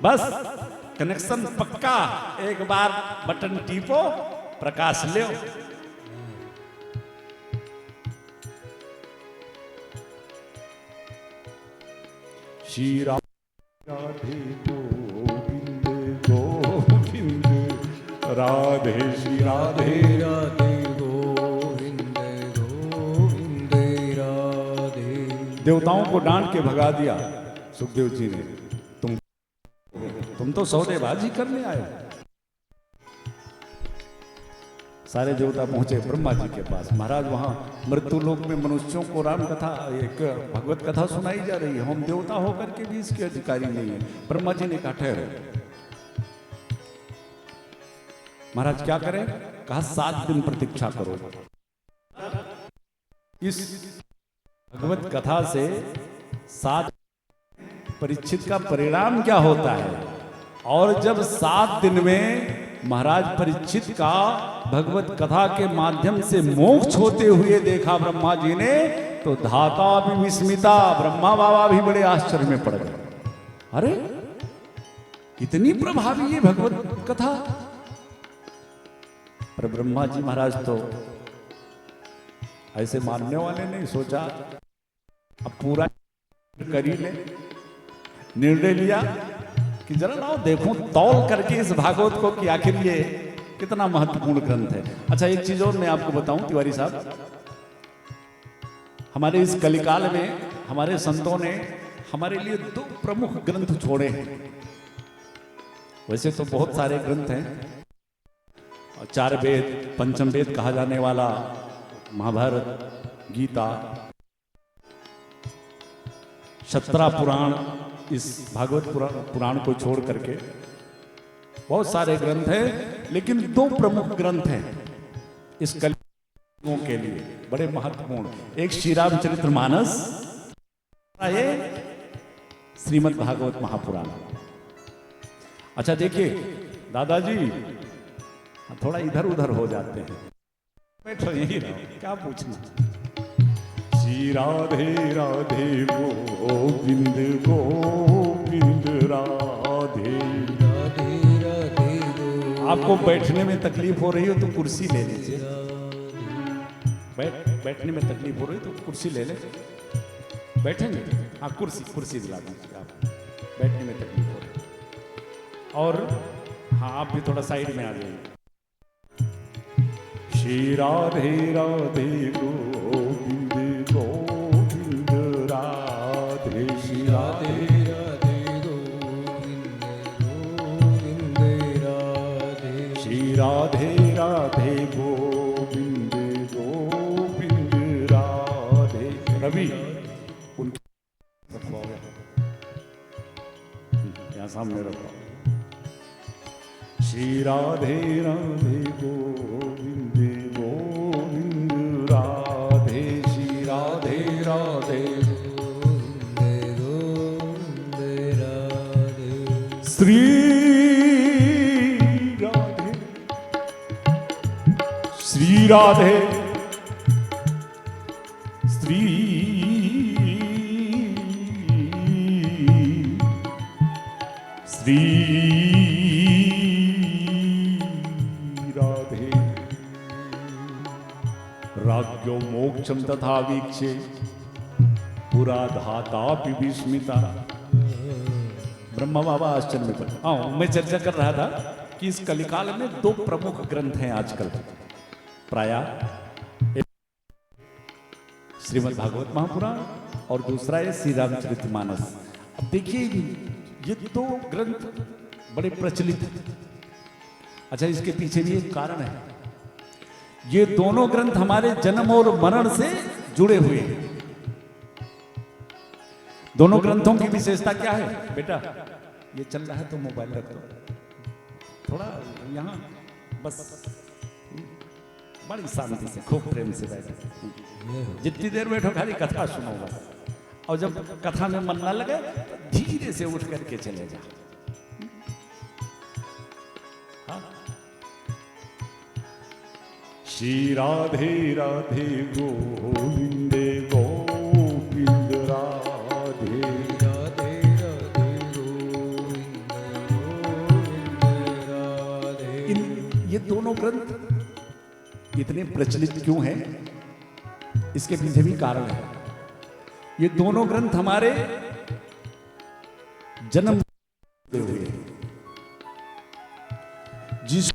बस कनेक्शन पक्का, एक बार बटन टीपो, प्रकाश ले। श्री राधे गोविंद गोविंद राधे, श्री राधे राधे गोविंद गोविंद राधे। देवताओं को डांट के भगा दिया सुखदेव जी ने। तुम तो सौदेबाजी करने आए। सारे देवता पहुंचे ब्रह्मा जी के पास। महाराज वहां मृत्यु लोक में मनुष्यों को राम कथा, एक भगवत कथा सुनाई जा रही है, हम देवता होकर के भी इसके अधिकारी नहीं है। ब्रह्मा जी ने कहा ठहरो। महाराज क्या करें? कहा 7 दिन प्रतीक्षा करो। इस भगवत कथा से 7 परीक्षित का परिणाम क्या होता है। और जब 7 दिन में महाराज परीक्षित का भगवत कथा के माध्यम से मोक्ष होते हुए देखा ब्रह्मा जी ने, तो धाता भी विस्मिता, ब्रह्मा बाबा भी बड़े आश्चर्य में पड़ गए। अरे कितनी प्रभावी है भगवत कथा। पर ब्रह्मा जी महाराज तो ऐसे मानने वाले नहीं, सोचा अब पूरा कर ही ले। निर्णय लिया कि जरा लाओ देखूं तौल करके इस भागवत को कि आखिर ये कितना महत्वपूर्ण ग्रंथ है। अच्छा एक चीज और मैं आपको बताऊं तिवारी साहब, हमारे इस कलिकाल में हमारे संतों ने हमारे लिए 2 प्रमुख ग्रंथ छोड़े हैं। वैसे तो बहुत सारे ग्रंथ हैं, 4 वेद, पंचम वेद कहा जाने वाला महाभारत, गीता, 17 पुराण, इस भागवत पुराण को छोड़ करके बहुत सारे ग्रंथ हैं, लेकिन 2 प्रमुख ग्रंथ हैं इस कलियुगों के लिए बड़े महत्वपूर्ण। एक श्री रामचरितमानस, श्रीमद् भागवत महापुराण। अच्छा देखिए दादाजी थोड़ा इधर उधर हो जाते हैं, बैठो यही रहो, क्या पूछना। श्री राधे राधे गोविंद गोविंद राधे राधे राधे गोविंद। आपको बैठने में तकलीफ हो रही हो तो कुर्सी ले लीजिए। बैठने में तकलीफ हो रही हो तो कुर्सी ले ले। बैठेंगे? हाँ कुर्सी दिला दीजिए। आप बैठने में तकलीफ हो रही है। और हाँ आप भी थोड़ा साइड में आ जाइए। श्री राधे राधे गोविंद गोविंद राधे, श्री राधे राधे गोविंद गोविंद राधे। श्री राधे राधे गोविंद गोविंद राधे। रवि उनके यहाँ सामने रखो। श्री राधे राधे गोविंद गोविंद राधे, श्री राधे राधे गोविंद गोविंद राधे। श्री राधे, श्री राधे, श्री राधे। राज्ञो मोक्षम तथा वीक्षे पुरा धातापि विस्मिता। ब्रह्मा बाबा आश्चर्य में पड़े। हाँ मैं चर्चा कर रहा था कि इस कलिकाल में 2 प्रमुख ग्रंथ हैं आजकल प्रायः, श्रीमद् भागवत महापुराण और दूसरा है श्री रामचरितमानस। अब देखिए ये 2 ग्रंथ बड़े प्रचलित हैं। अच्छा इसके पीछे भी एक कारण है, ये दोनों ग्रंथ हमारे जन्म और मरण से जुड़े हुए हैं। दोनों ग्रंथों की विशेषता क्या है? बेटा ये चल रहा है तो मोबाइल रख दो, थोड़ा यहाँ बस बड़ी शांति से खूब प्रेम से बैठो। जितनी देर बैठो खाली कथा सुनो बस, और जब कथा में मन ना लगे धीरे से उठ करके चले जा। हाँ? श्री राधे राधे गोविंद गोविंद राधे, राधे राधे गोविंद ये दोनों ग्रंथ इतने प्रचलित क्यों हैं? इसके पीछे भी कारण है। ये दोनों ग्रंथ हमारे जन्म जिस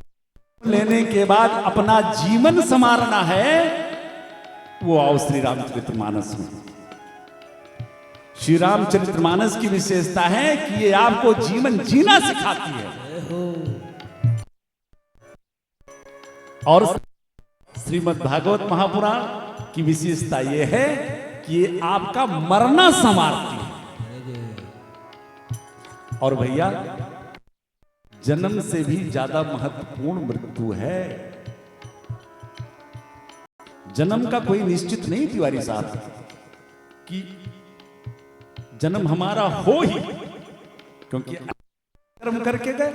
लेने के बाद अपना जीवन संवारना है, वो आओ श्री रामचरितमानस में। श्री रामचरितमानस की विशेषता है कि ये आपको जीवन जीना सिखाती है। और श्रीमद् भागवत महापुराण की विशेषता यह है कि ये आपका मरना संवारती है। और भैया, जन्म से भी ज्यादा महत्वपूर्ण मृत्यु है। जन्म का कोई निश्चित नहीं तिवारी साहब कि जन्म हमारा हो ही, क्योंकि कर्म करके गए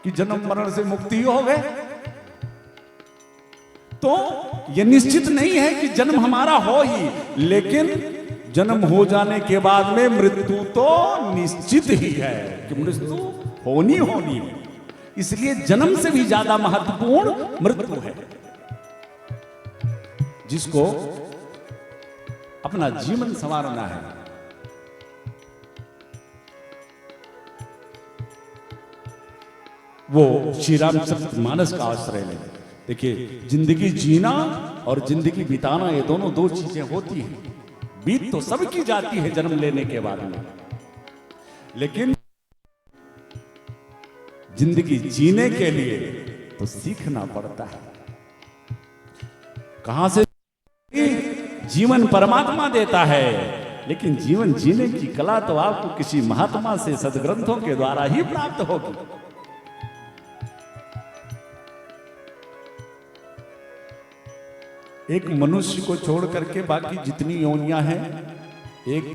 कि जन्म मरण से मुक्ति हो गए, तो यह निश्चित नहीं है कि जन्म हमारा हो ही। लेकिन जन्म हो जाने के बाद में मृत्यु तो निश्चित ही है कि मृत्यु होनी होनी है। इसलिए जन्म से भी ज्यादा महत्वपूर्ण मृत्यु है, जिसको अपना जीवन संवारना है। वो श्री रामचरितमानस का आश्रय ले। देखिए, जिंदगी जीना और जिंदगी बिताना, ये दोनों दो चीजें होती हैं। बीत तो सबकी जाती है जन्म लेने के बाद में, लेकिन जिंदगी जीने के लिए तो सीखना पड़ता है। कहां से? जीवन परमात्मा देता है, लेकिन जीवन जीने की कला तो आपको किसी महात्मा से, सदग्रंथों के द्वारा ही प्राप्त होगी। एक मनुष्य को छोड़ करके बाकी जितनी योनियां हैं, एक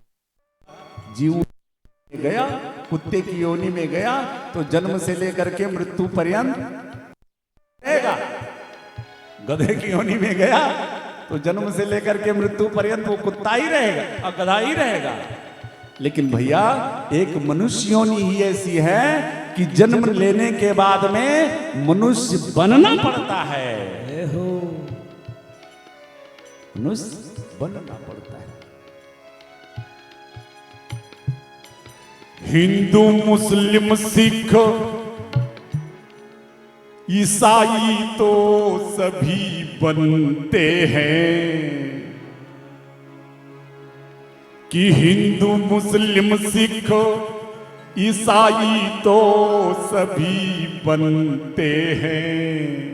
जीव में गया, कुत्ते की योनि में गया तो जन्म से लेकर के मृत्यु पर्यंत रहेगा। गधे की योनि में गया तो जन्म से लेकर के मृत्यु पर्यंत वो कुत्ता ही रहेगा और गधा ही रहेगा। लेकिन भैया, एक मनुष्य योनि ही ऐसी है कि जन्म लेने के बाद में मनुष्य बनना पड़ता है। मनुष्य बनना पड़ता है। हिंदू, मुस्लिम, सिख, ईसाई तो सभी बनते हैं कि हिंदू, मुस्लिम, सिख, ईसाई तो सभी बनते हैं।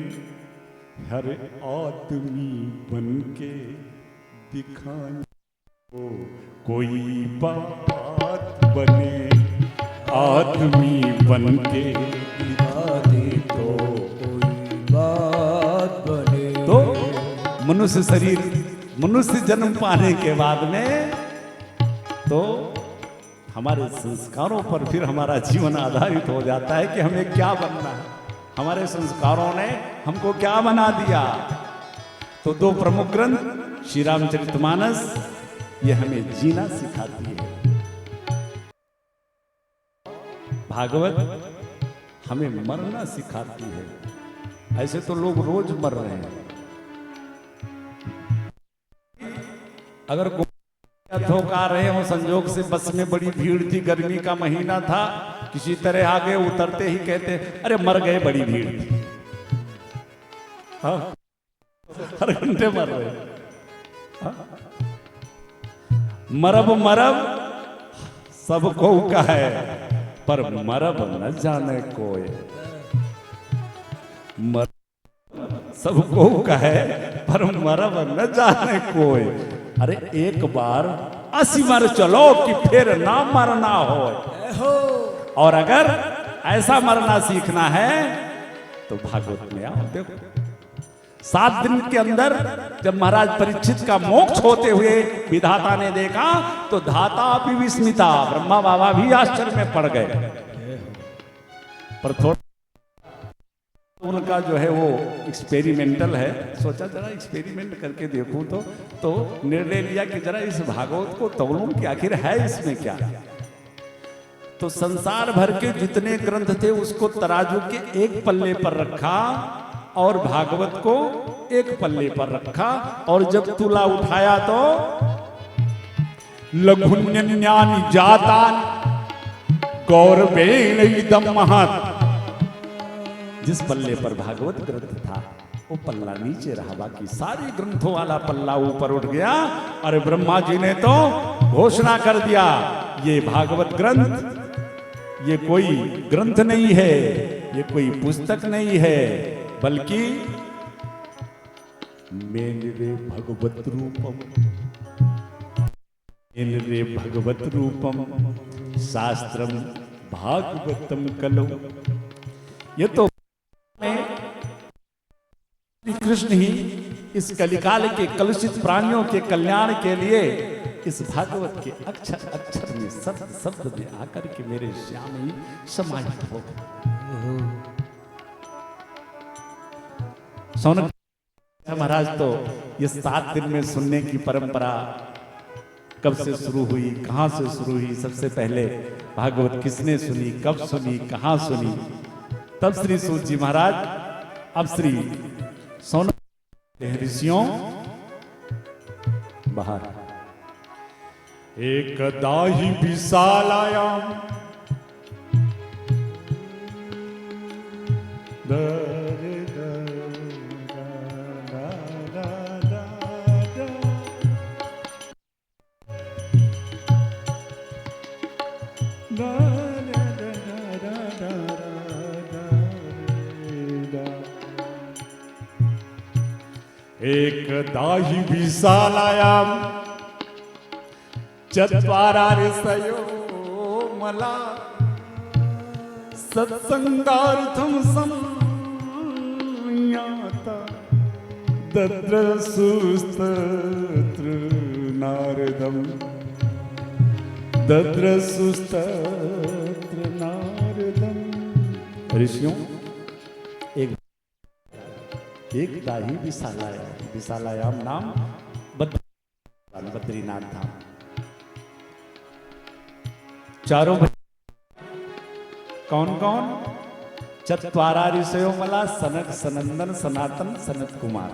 हर आदमी बन के दिखाने को कोई बात बने, आदमी बन के दिखा दे तो कोई बात बने। तो मनुष्य शरीर, मनुष्य जन्म पाने के बाद में तो हमारे संस्कारों पर फिर हमारा जीवन आधारित हो जाता है कि हमें क्या बनना है। हमारे संस्कारों ने हमको क्या बना दिया। तो दो प्रमुख ग्रंथ श्री रामचरितमानस, ये हमें जीना सिखाती है। भागवत हमें मरना सिखाती है। ऐसे तो लोग रोज मर रहे हैं। अगर ठोका रहे हो, संजोग से बस में बड़ी भीड़ थी, गर्मी का महीना था, किसी तरह आगे उतरते ही कहते अरे मर गए, बड़ी भीड़ थी। हाँ, हर घंटे मर रहे। हाँ? मरब मरब सबको का है, पर मरब न जाने कोई। मरब सबको का है, पर मरब न जाने कोई। अरे एक बार असी मर चलो कि फिर ना मरना हो। और अगर ऐसा मरना सीखना है तो भागवत में आओ। देखो, 7 दिन के अंदर जब महाराज परीक्षित का मोक्ष होते हुए विधाता ने देखा तो धाता भी विस्मिता, ब्रह्मा बाबा भी आश्चर्य में पड़ गए। पर थोड़ा उनका जो है वो एक्सपेरिमेंटल है, सोचा जरा एक्सपेरिमेंट करके देखूं तो निर्णय लिया कि जरा इस भागवत को तौलूं कि आखिर है इसमें क्या। तो संसार भर के जितने ग्रंथ थे उसको तराजू के एक पल्ले पर रखा और भागवत को एक पल्ले पर रखा, और जब तुला उठाया तो लघुन्यानि जातान गौरवेण इदं महत्। जिस पल्ले पर भागवत ग्रंथ था वो पल्ला नीचे रहा, बाकी सारे ग्रंथों वाला पल्ला ऊपर उठ गया। अरे ब्रह्मा जी ने तो घोषणा कर दिया, ये भागवत ग्रंथ ये कोई ग्रंथ नहीं है, ये कोई पुस्तक नहीं है, बल्कि मेरे भगवत रूपम, मेरे भगवत रूपम शास्त्रम भागवतम कलो। ये तो श्री कृष्ण ही इस कलिकाल के कलुषित प्राणियों के कल्याण के लिए इस भागवत के अक्षर अक्षर में शब्द शब्द में आकर के मेरे श्याम ही समाहित हो गए। सौनक महाराज तो ये 7 दिन में सुनने की परंपरा कब से शुरू हुई, कहां से शुरू हुई, सबसे पहले भागवत किसने सुनी, कब सुनी, कहां सुनी, तब श्री सूत जी महाराज अब श्री सौनक ऋषियों बाहर एकदा ही विशालायाम एकदा ही विशालायाम चत्वारारिषयो मला सत्संगार्थम संयाता दद्रसुस्तत्र नारदम दद्रसुस्तत्र नारदम। ऋषियों एक दाही विशालायाम नाम बद्रीनाथ धाम। चारों कौन कौन? चत्वारा ऋषयो मला सनक सनंदन सनातन सनत कुमार।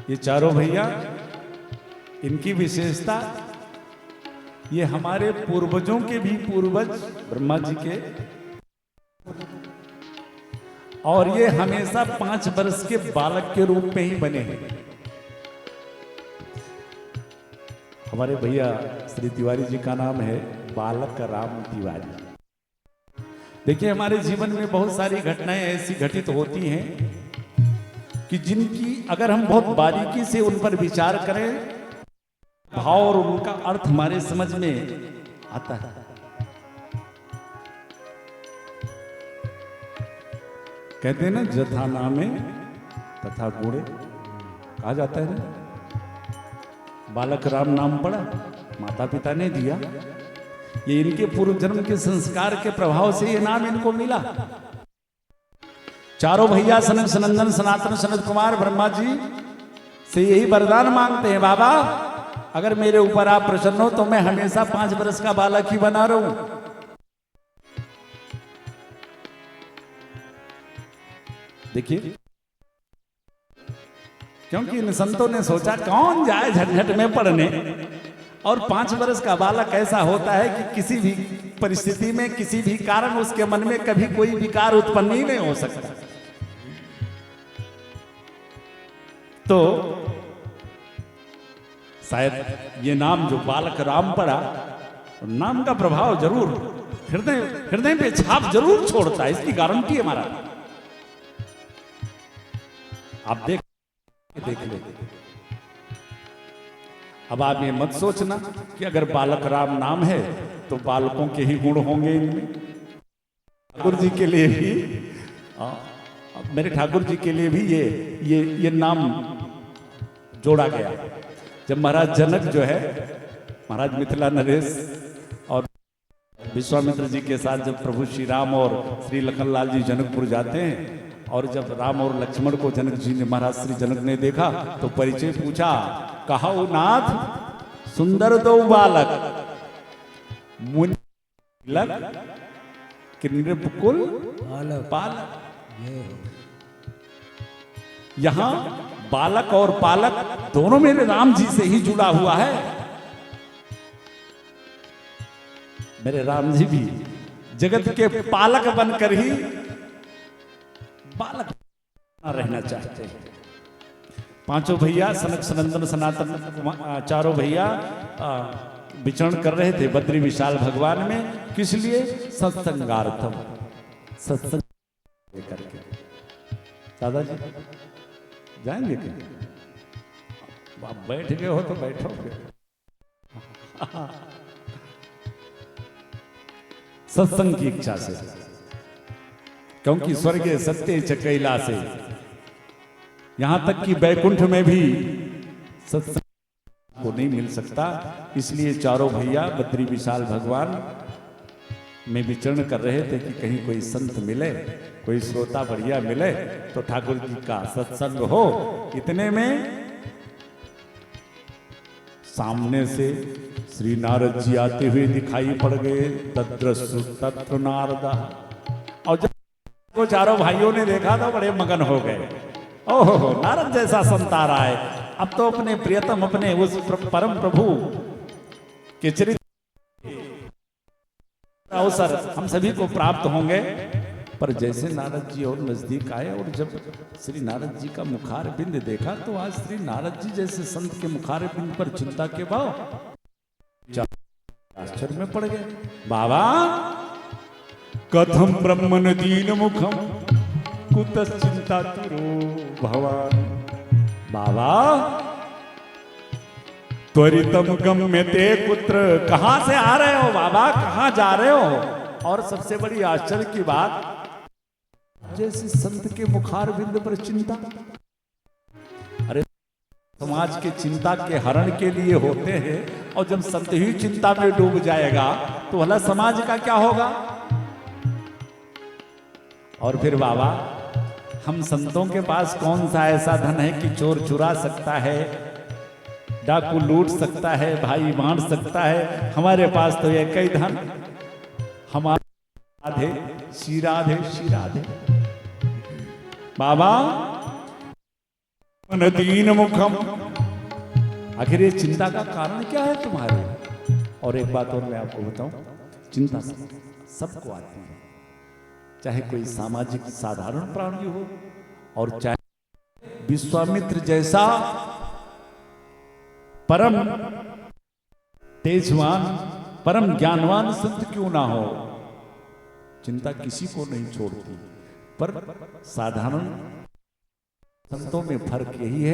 ये चारों भैया, इनकी विशेषता ये हमारे पूर्वजों के भी पूर्वज ब्रह्मा जी के, और ये हमेशा 5 वर्ष के बालक के रूप में ही बने हैं। हमारे भैया श्री तिवारी जी का नाम है बालक राम तिवारी। देखिए हमारे जीवन में बहुत सारी घटनाएं ऐसी घटित होती हैं कि जिनकी अगर हम बहुत बारीकी से उन पर विचार करें, भाव और उनका अर्थ हमारे समझ में आता है। कहते हैं ना जथा नामे तथा गुणे, कहा जाता है ना, बालक राम नाम पड़ा, माता पिता ने दिया, ये इनके पूर्व जन्म के संस्कार के प्रभाव से ये नाम इनको मिला। चारों भैया सनक सनंदन सनातन सनत कुमार ब्रह्मा जी से यही वरदान मांगते हैं, बाबा अगर मेरे ऊपर आप प्रसन्न हो तो मैं हमेशा 5 वर्ष का बालक ही बना रहूं। देखिए, क्योंकि इन संतों ने सोचा कौन जाए झंझट में पड़ने, और 5 वर्ष का बालक ऐसा होता है कि किसी भी परिस्थिति में किसी भी कारण उसके मन में कभी कोई विकार उत्पन्न ही नहीं हो सकता। तो शायद ये नाम जो बालक राम पड़ा, नाम का प्रभाव जरूर हृदय पे छाप जरूर छोड़ता है, इसकी गारंटी है हमारा। आप देख ले। अब आप ये मत सोचना कि अगर बालक राम नाम है तो बालकों के ही गुण होंगे इनमें। ठाकुर जी के लिए भी, मेरे ठाकुर जी के लिए भी ये नाम जोड़ा गया। जब महाराज जनक जो है, महाराज मिथिला नरेश और विश्वामित्र जी के साथ जब प्रभु श्री राम और श्री लखनलाल जी जनकपुर जाते हैं, और जब राम और लक्ष्मण को जनक जी ने, महाराज श्री जनक ने देखा तो परिचय पूछा, कहा नाथ सुंदर दो बालक मुनि लग कि नृपकुल बालक पालक। ये हो। यहां बालक और पालक दोनों मेरे राम जी से ही जुड़ा हुआ है। मेरे राम जी भी जगत के पालक बनकर ही बालक रहना चाहते हैं। पांचों भैया सनक सनंदन सनातन चारों भैया विचरण कर रहे थे बद्री विशाल भगवान में। किस लिए? सत्संगार्थम, सत्संग लेकर के। दादाजी जाएंगे क्या? आप बैठ गए हो तो बैठो फिर। सत्संग की इच्छा से, क्योंकि स्वर्ग सत्य च कैलासे, यहां तक कि बैकुंठ में भी सत्संग को नहीं मिल सकता। इसलिए चारों भैया बद्री विशाल भगवान में विचरण कर रहे थे कि कहीं कोई संत मिले, कोई श्रोता बढ़िया मिले तो ठाकुर जी का सत्संग हो। इतने में सामने से श्री नारद जी आते हुए दिखाई पड़ गए। तद्रसु तत्र नारदा। और जब वो चारों भाइयों ने देखा तो बड़े मगन हो गए। ओहो, नारद जैसा संत आ रहा है। अब तो अपने प्रियतम, अपने उस परम प्रभु के चरित्र अवसर हम सभी को प्राप्त होंगे। पर जैसे नारद जी और नजदीक आए और जब श्री नारद जी का मुखार बिंद देखा तो आज श्री नारद जी जैसे संत के मुखार बिंद पर चिंता के भाव आश्चर्य में पड़ गए। बाबा कथम ब्रह्मन दीन मुखम कुतश्चिंता तुरो भवान। बाबा त्वरितम गम्यते कुत्र। कहां से आ रहे हो बाबा, कहां जा रहे हो? और सबसे बड़ी आश्चर्य की बात, जैसे संत के मुखार बिंद पर चिंता। अरे समाज के चिंता के हरण के लिए होते हैं, और जब संत ही चिंता में डूब जाएगा तो भला समाज का क्या होगा? और फिर बाबा, हम संतों के पास कौन सा ऐसा धन है कि चोर चुरा सकता है, डाकू लूट सकता है, भाई बांट सकता है? हमारे पास तो एक ही धन, हमारे राधे श्री राधे श्री राधे। बाबा मन दीन मुखम। आखिर ये चिंता का कारण क्या है तुम्हारे? और एक बात और मैं आपको बताऊं, चिंता सबको आती है, चाहे कोई सामाजिक साधारण प्राणी हो और चाहे विश्वामित्र जैसा परम तेजवान, परम ज्ञानवान संत क्यों ना हो। चिंता किसी को नहीं छोड़ती, पर साधारण संतों में फर्क यही है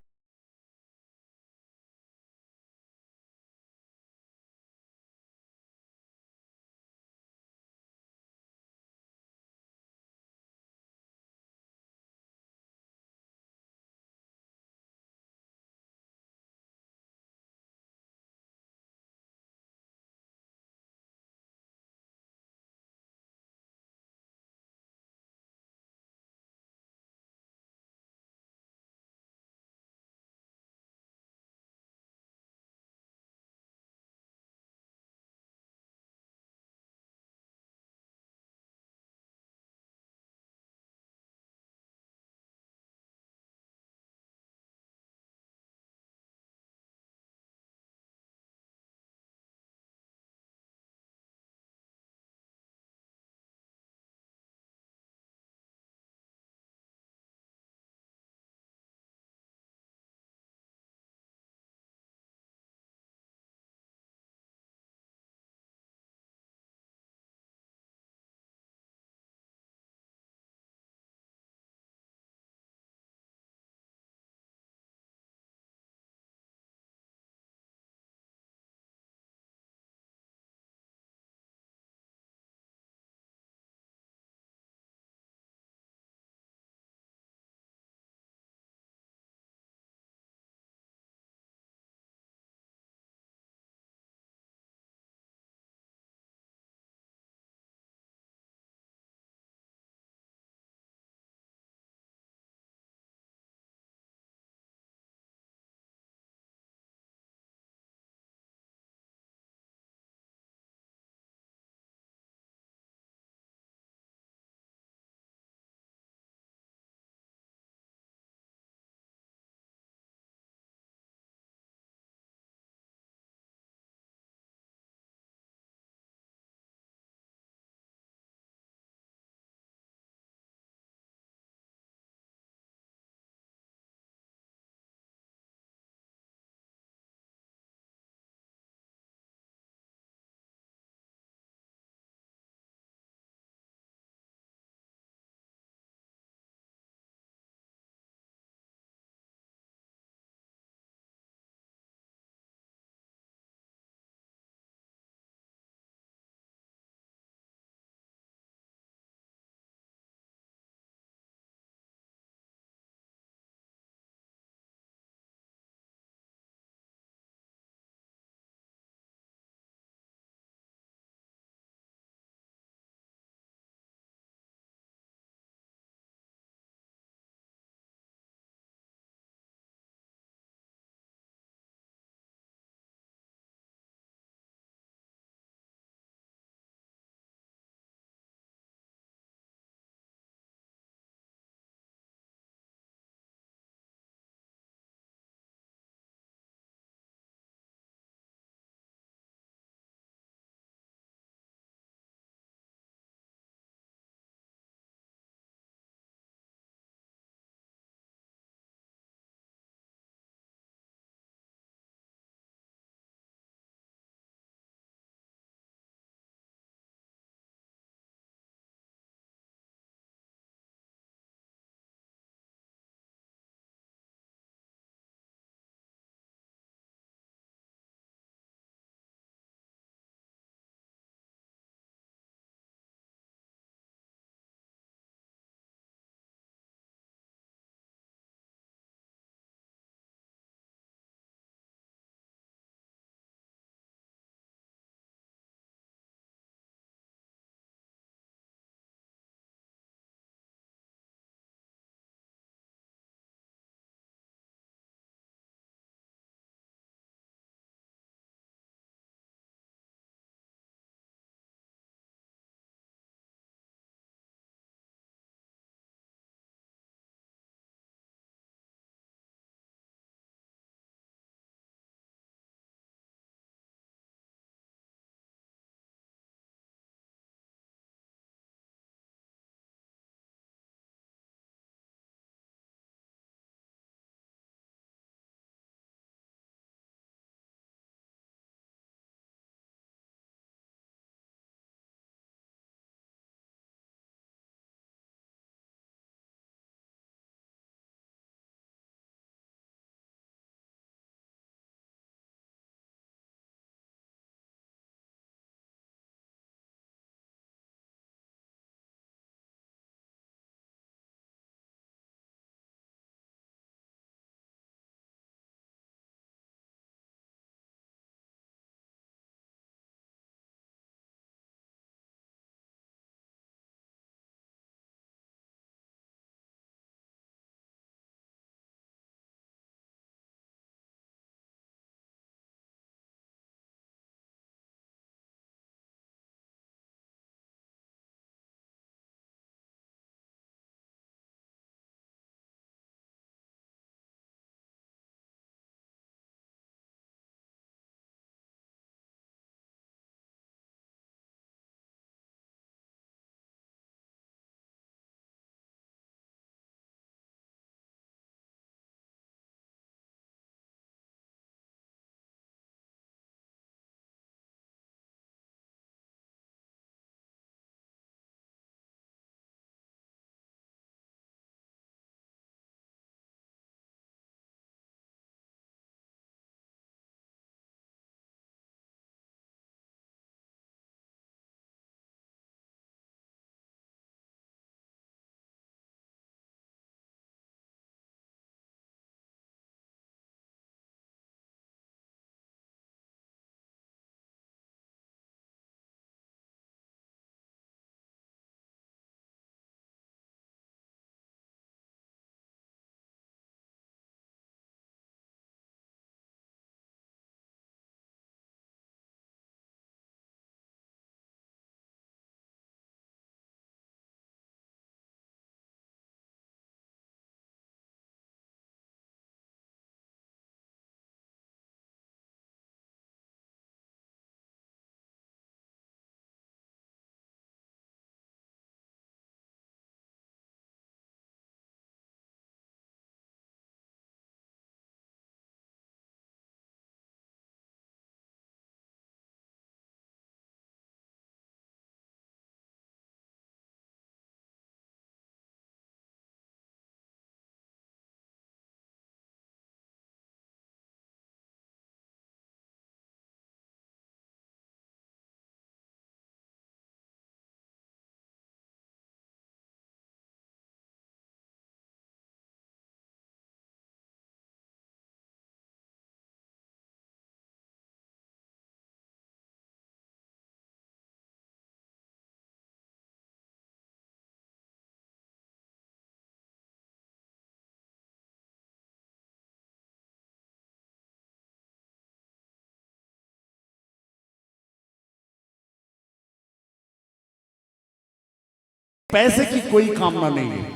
पैसे की कोई कामना नहीं है।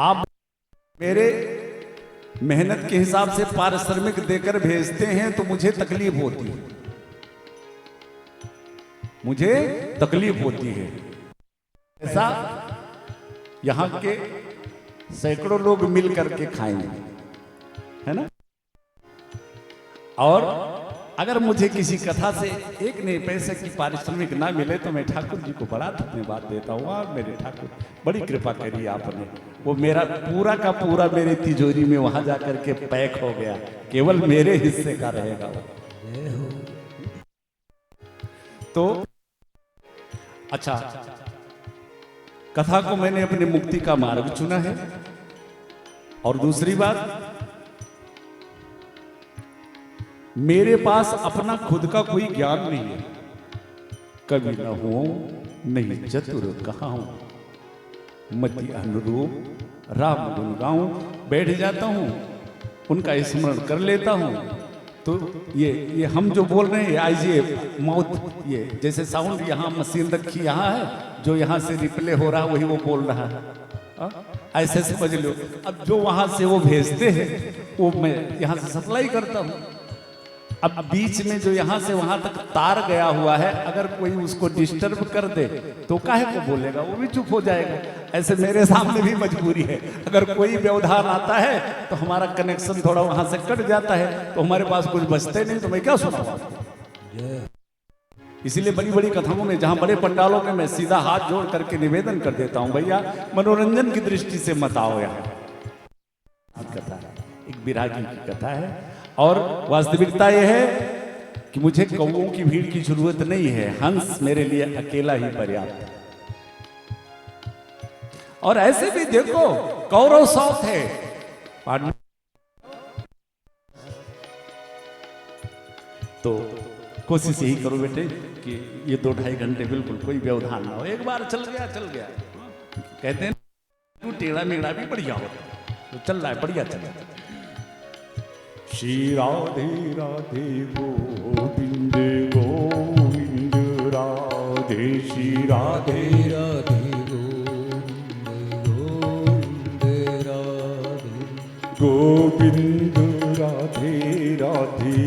आप मेरे मेहनत के हिसाब से पारिश्रमिक देकर भेजते हैं तो मुझे तकलीफ होती है, मुझे तकलीफ होती है। ऐसा यहां के सैकड़ों लोग मिल करके खाएंगे, है ना। और अगर मुझे किसी कथा से एक नहीं पैसे की पारिश्रमिक ना मिले तो मैं ठाकुर जी को बड़ा धन्यवाद देता हूँ। और मेरे ठाकुर बड़ी कृपा करी आपने, वो मेरा पूरा का पूरा मेरी तिजोरी में वहां जाकर के पैक हो गया, केवल मेरे हिस्से का रहेगा वो। तो अच्छा, कथा को मैंने अपनी मुक्ति का मार्ग चुना है। और दूसरी बात, मेरे पास अपना खुद का कोई ज्ञान नहीं है। कभी न हो नहीं चतुर कहा हूं, मति अनुरूप राम गुण गाऊं। बैठ जाता हूं, उनका स्मरण कर लेता हूं, तो ये हम जो बोल रहे हैं आज ये मौत, ये जैसे साउंड यहाँ मशीन रखी यहाँ है, जो यहाँ से रिप्ले हो रहा है वही वो बोल रहा है, ऐसे समझ लो। अब जो वहां से वो भेजते हैं वो मैं यहाँ से सप्लाई करता हूँ। अब बीच में जो यहाँ से वहां तक तार गया हुआ है, अगर कोई उसको डिस्टर्ब कर दे तो काहे को बोलेगा, वो भी चुप हो जाएगा। ऐसे मेरे सामने भी मजबूरी है, अगर कोई व्यवधान आता है तो हमारा कनेक्शन थोड़ा वहां से कट जाता है, तो हमारे पास कुछ बचते नहीं, तो मैं क्या सुनाऊं। इसीलिए बड़ी बड़ी कथाओं में, जहां बड़े पंडालों में मैं सीधा हाथ जोड़ करके निवेदन कर देता हूं, भैया मनोरंजन की दृष्टि से मत आओ। यहाँ कथा है, एक विरागी की कथा है। और वास्तविकता यह है कि मुझे कौओं की भीड़ की जरूरत नहीं है, हंस मेरे लिए अकेला ही पर्याप्त है। और ऐसे भी देखो, कौरव साउथ है, तो कोशिश यही करो बेटे कि ये 2-2.5 घंटे बिल्कुल कोई व्यवधान ना हो। एक बार चल गया कहते हैं तू टेढ़ा मेढ़ा भी बढ़िया होता, तो चल रहा है बढ़िया चल रहा है। श्री राधे राधे गोविंद गोविंद राधे, श्री राधे राधे गोविंद राधे राधे,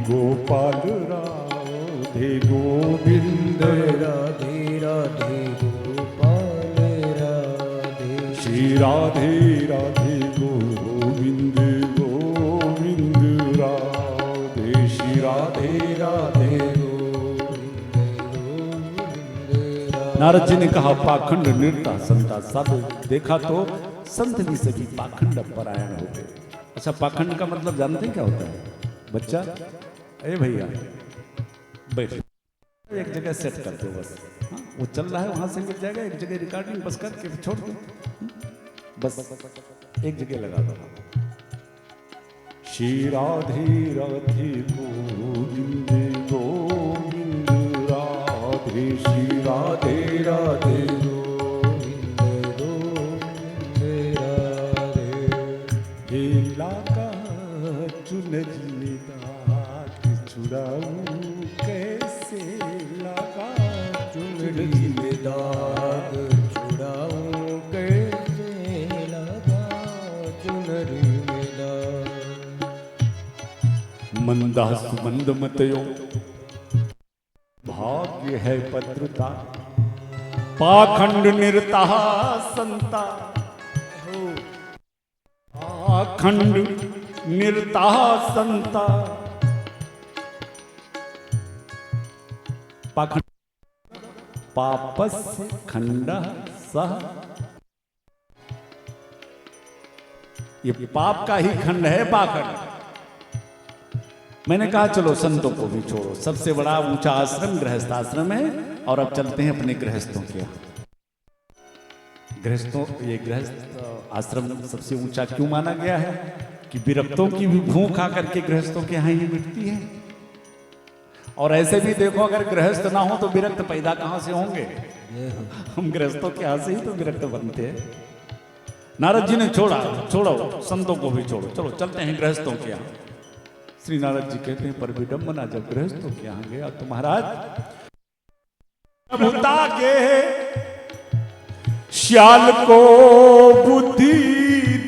गोपाल राधे गोविंद राधे राधे, गोपाल राधे, श्री राधे राधे गोविंद गोविंद राधे, श्री राधे राधे नारद जी ने कहा पाखंड निर्ता संता सब। देखा तो संत भी सभी पाखंड परायण हो गए। अच्छा, पाखंड का मतलब जानते हैं क्या होता है बच्चा? अरे भैया बैठ, एक जगह सेट कर दो बस। हाँ, वो चल रहा है वहां से मिल जाएगा, एक जगह रिकॉर्डिंग बस करके छोड़ दो, बस एक जगह लगा दो। श्री राधे राधे गोविंद गोविंद राधे, श्री राधे राधे गोविंद गोविंद राधे, हे लाका चुनरी दाग छुड़ाऊं कैसे, लाका चुनरी दाग छुड़ाऊं कैसे, लाका चुनरी दाग। मंदा सुमंद मतयो भाग्य है पत्रता, पाखंड निर्ता संता, पाखंड निर्ता संता। पाखंड पापस खंड सह, ये पाप का ही खंड है पाखंड। मैंने कहा चलो संतों को भी छोड़ो, सबसे बड़ा ऊंचा आश्रम गृहस्थ आश्रम है। और अब चलते हैं अपने गृहस्थों के यहाँ। गृहस्थों, ये गृहस्थ आश्रम सबसे ऊंचा क्यों माना गया है कि विरक्तों की भी भूख आकर के गृहस्थों के यहाँ ही मिटती है। और ऐसे भी देखो, अगर गृहस्थ ना हो तो विरक्त पैदा कहां से होंगे? हम गृहस्थों के यहाँ से ही तो विरक्त बनते हैं। नारद जी ने छोड़ो संतों को भी छोड़ो, चलो चलते हैं गृहस्थों के यहाँ। श्री नारद जी कहते हैं पर विडम्बना, जब गृहस्थों के यहाँ गया तो महाराज प्रभुता के श्याल को बुद्धि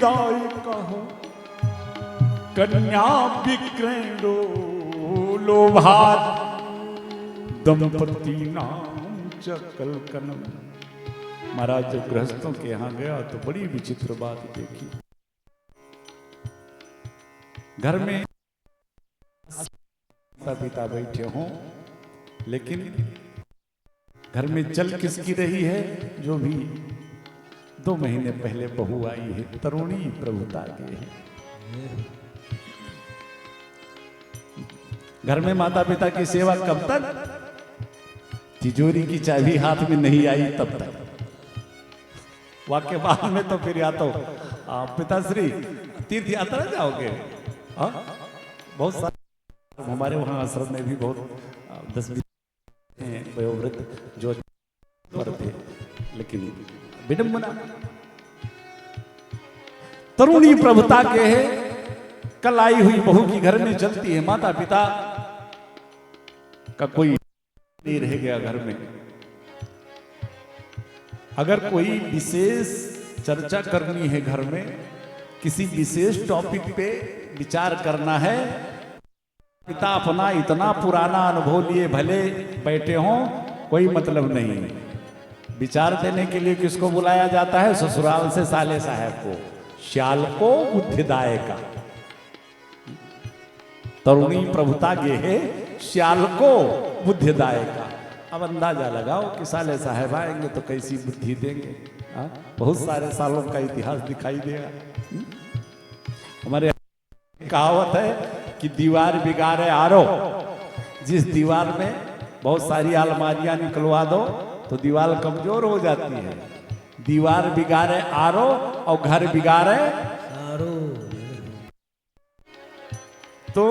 दाय कहो, कन्या विक्रयणो लोभात दंपति नाम चकल कनम। महाराज जब गृहस्थों के यहां गया तो बड़ी विचित्र बात देखी। घर में माता पिता बैठे हों, लेकिन घर में चल किसकी रही है? जो भी 2 महीने पहले बहू आई है, तरुणी प्रभुता के है। घर में माता पिता की सेवा कब तक? तिजोरी की चाबी हाथ में नहीं आई तब तक। वाक्य बाद में तो फिर या तो पिताश्री तीर्थ यात्रा जाओगे। बहुत सारे हमारे वहां आश्रम में भी बहुत 10-20 वयोवृद्ध जो थे, लेकिन विडंबना। तरुणी प्रभुता के है, कल आई हुई बहू की घर में चलती है, माता पिता का कोई नहीं रह गया घर में। अगर कोई विशेष चर्चा करनी है घर में, किसी विशेष टॉपिक पे विचार करना है, पिता अपना इतना पुराना अनुभव लिए भले बैठे हों, कोई मतलब नहीं। विचार देने के लिए किसको बुलाया जाता है? ससुराल से साले साहब को, श्याल को बुद्धिदाय का। तरुणी प्रभुता गे है, श्याल को बुद्धिदाय का। अब अंदाजा लगाओ कि साले साहब आएंगे तो कैसी बुद्धि देंगे। बहुत सारे सालों का इतिहास दिखाई देगा। हमारे कहावत है कि दीवार बिगाड़े आरो। जिस दीवार में बहुत सारी अलमारियां निकलवा दो तो दीवार कमजोर हो जाती है। दीवार बिगाड़े आरो और घर बिगाड़े आरो। तो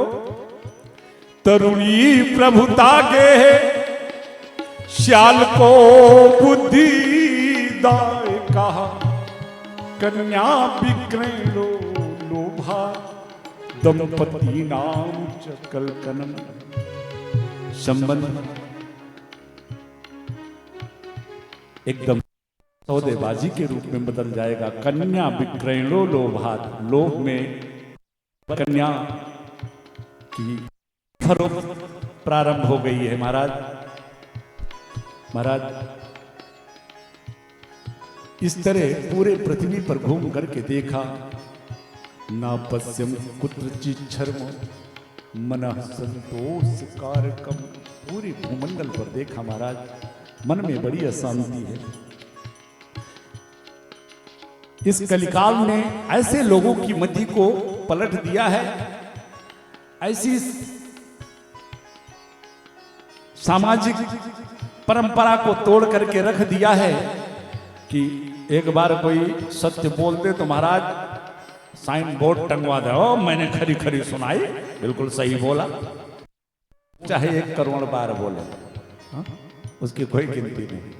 तरुणी प्रभुता के श्याल को बुद्धि दाय कहा, कन्या विक्रयणो लोभा दंपति नाम चकल कनम। संबंध एकदम सौदेबाजी के रूप में बदल जाएगा। कन्या विक्रयणो लोभात, लोभ में कन्या की फरोख्त प्रारंभ हो गई है। महाराज इस तरह पूरे पृथ्वी पर घूम करके देखा, ना पश्यम कुत्रचित छर्म मनः संतोष कारकम। पूरे भूमंडल पर देखा महाराज, मन में बड़ी अशांति है। इस कलिकाल ने ऐसे लोगों की मति को पलट दिया है, ऐसी सामाजिक परंपरा को तोड़ करके रख दिया है कि एक बार कोई सत्य बोलते तो महाराज साइन बोर्ड टंगवा दो, मैंने खरी खरी सुनाई, बिल्कुल सही बोला, चाहे 1 करोड़ बार बोले, उसकी कोई गिनती नहीं।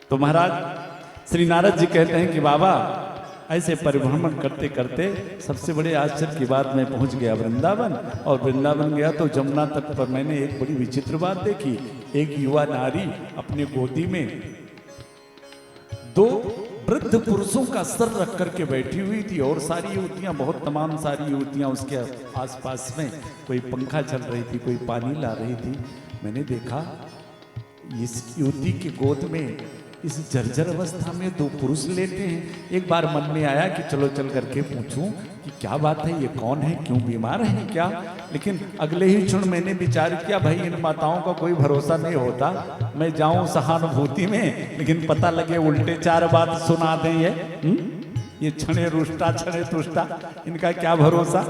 तो महाराज श्री नारद जी कहते हैं कि बाबा ऐसे परिभ्रमण करते करते सबसे बड़े आश्चर्य की बात में पहुंच गया वृंदावन। और वृंदावन गया तो जमुना तट पर मैंने एक बड़ी विचित्र बात देखी। एक युवा नारी अपने गोदी में 2 वृद्ध पुरुषों का सर रख करके बैठी हुई थी, और सारी युवतियां, बहुत तमाम सारी युवतियां उसके आसपास में, कोई पंखा चल रही थी, कोई पानी ला रही थी। मैंने देखा इस युवती की गोद में इस जर्जर अवस्था में 2 पुरुष लेटे हैं। एक बार मन में आया कि चलो चल करके पूछूं कि क्या बात है, ये कौन है, क्यों बीमार है क्या। लेकिन अगले ही क्षण मैंने विचार किया, भाई इन माताओं का कोई भरोसा नहीं होता, मैं जाऊं सहानुभूति में, लेकिन पता लगे उल्टे 4 बात सुना दें ये छणे रुष्टा छणे तुष्टा, इनका क्या भरोसा।